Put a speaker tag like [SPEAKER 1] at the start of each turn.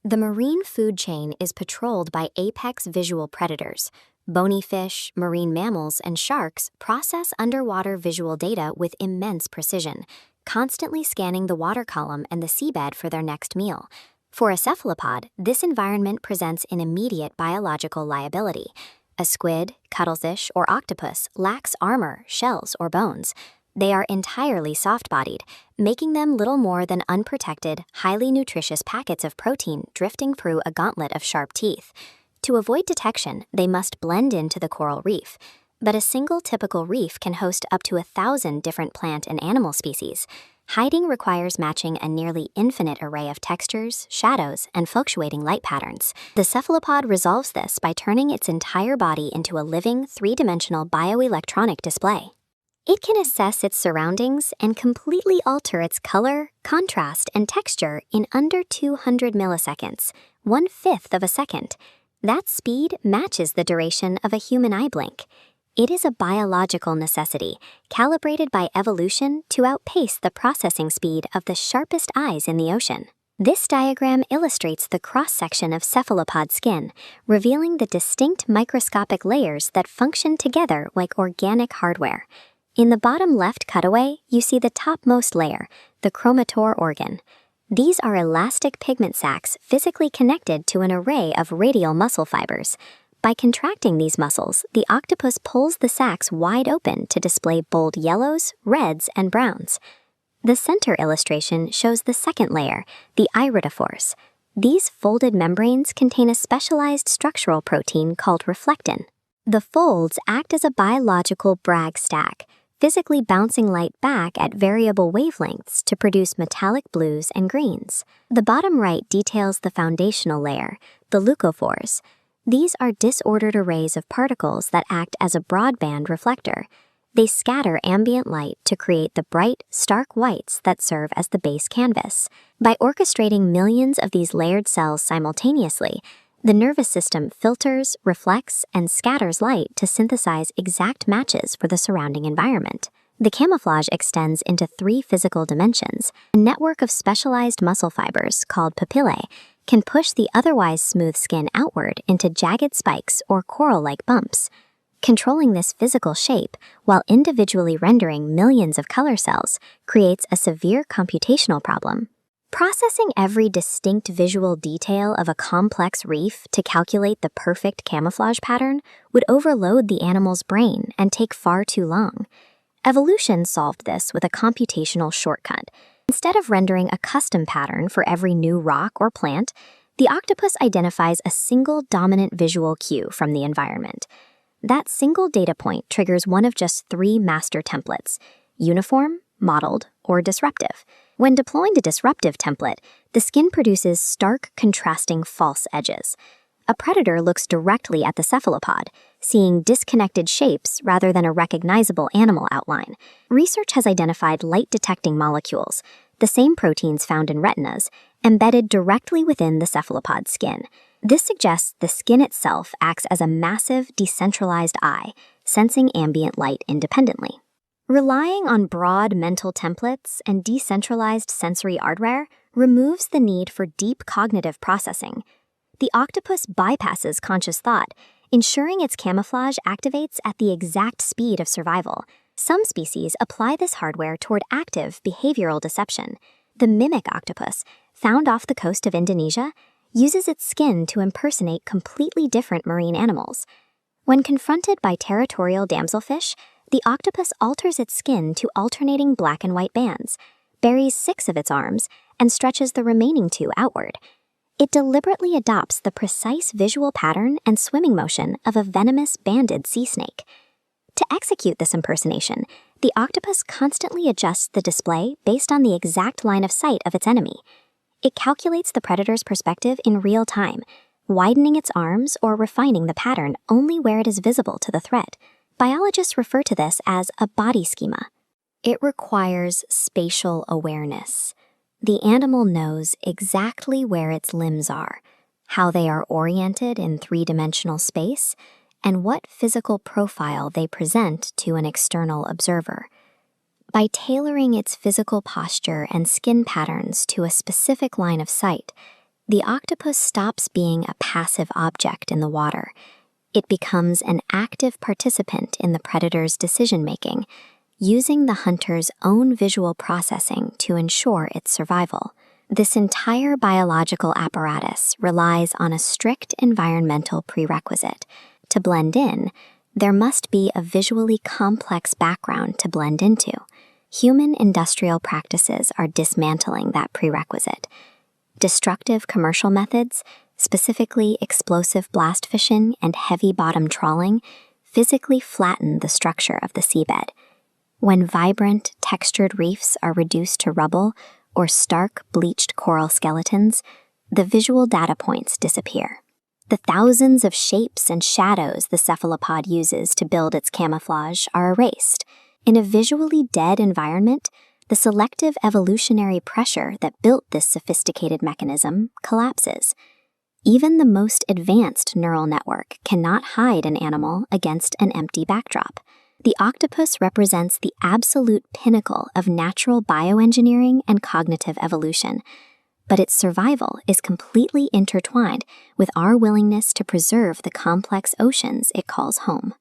[SPEAKER 1] The marine food chain is patrolled by apex visual predators. Bony fish, marine mammals, and sharks process underwater visual data with immense precision, constantly scanning the water column and the seabed for their next meal. For a cephalopod, this environment presents an immediate biological liability. A squid, cuttlefish, or octopus lacks armor, shells, or bones. They are entirely soft-bodied, making them little more than unprotected, highly nutritious packets of protein drifting through a gauntlet of sharp teeth. To avoid detection, they must blend into the coral reef. But a single typical reef can host up to 1,000 different plant and animal species. Hiding requires matching a nearly infinite array of textures, shadows, and fluctuating light patterns. The cephalopod resolves this by turning its entire body into a living, three-dimensional bioelectronic display. It can assess its surroundings and completely alter its color, contrast, and texture in under 200 milliseconds, 1/5 of a second. That speed matches the duration of a human eye blink. It is a biological necessity, calibrated by evolution to outpace the processing speed of the sharpest eyes in the ocean. This diagram illustrates the cross-section of cephalopod skin, revealing the distinct microscopic layers that function together like organic hardware. In the bottom left cutaway, you see the topmost layer, the chromator organ. These are elastic pigment sacs physically connected to an array of radial muscle fibers. By contracting these muscles, the octopus pulls the sacs wide open to display bold yellows, reds, and browns. The center illustration shows the second layer, the iridophores. These folded membranes contain a specialized structural protein called reflectin. The folds act as a biological Bragg stack, physically bouncing light back at variable wavelengths to produce metallic blues and greens. The bottom right details the foundational layer, the leucophores. These are disordered arrays of particles that act as a broadband reflector. They scatter ambient light to create the bright, stark whites that serve as the base canvas. By orchestrating millions of these layered cells simultaneously, the nervous system filters, reflects, and scatters light to synthesize exact matches for the surrounding environment. The camouflage extends into 3 physical dimensions. A network of specialized muscle fibers, called papillae, can push the otherwise smooth skin outward into jagged spikes or coral-like bumps. Controlling this physical shape, while individually rendering millions of color cells, creates a severe computational problem. Processing every distinct visual detail of a complex reef to calculate the perfect camouflage pattern would overload the animal's brain and take far too long. Evolution solved this with a computational shortcut. Instead of rendering a custom pattern for every new rock or plant, the octopus identifies a single dominant visual cue from the environment. That single data point triggers one of just 3 master templates: uniform, modeled, or disruptive. When deploying the disruptive template, the skin produces stark, contrasting false edges. A predator looks directly at the cephalopod, seeing disconnected shapes rather than a recognizable animal outline. Research has identified light-detecting molecules, the same proteins found in retinas, embedded directly within the cephalopod skin. This suggests the skin itself acts as a massive, decentralized eye, sensing ambient light independently. Relying on broad mental templates and decentralized sensory hardware removes the need for deep cognitive processing. The octopus bypasses conscious thought, ensuring its camouflage activates at the exact speed of survival. Some species apply this hardware toward active behavioral deception. The mimic octopus, found off the coast of Indonesia, uses its skin to impersonate completely different marine animals. When confronted by territorial damselfish, the octopus alters its skin to alternating black and white bands, buries 6 of its arms, and stretches the remaining 2 outward. It deliberately adopts the precise visual pattern and swimming motion of a venomous banded sea snake. To execute this impersonation, the octopus constantly adjusts the display based on the exact line of sight of its enemy. It calculates the predator's perspective in real time, widening its arms or refining the pattern only where it is visible to the threat. Biologists refer to this as a body schema. It requires spatial awareness. The animal knows exactly where its limbs are, how they are oriented in 3-dimensional space, and what physical profile they present to an external observer. By tailoring its physical posture and skin patterns to a specific line of sight, The octopus stops being a passive object in the water. It becomes an active participant in the predator's decision-making, using the hunter's own visual processing to ensure its survival. This entire biological apparatus relies on a strict environmental prerequisite. To blend in, there must be a visually complex background to blend into. Human industrial practices are dismantling that prerequisite. Destructive commercial methods, specifically explosive blast fishing and heavy bottom trawling, physically flatten the structure of the seabed. When vibrant, textured reefs are reduced to rubble or stark, bleached coral skeletons, the visual data points disappear. The thousands of shapes and shadows the cephalopod uses to build its camouflage are erased. In a visually dead environment, the selective evolutionary pressure that built this sophisticated mechanism collapses. Even the most advanced neural network cannot hide an animal against an empty backdrop. The octopus represents the absolute pinnacle of natural bioengineering and cognitive evolution, but its survival is completely intertwined with our willingness to preserve the complex oceans it calls home.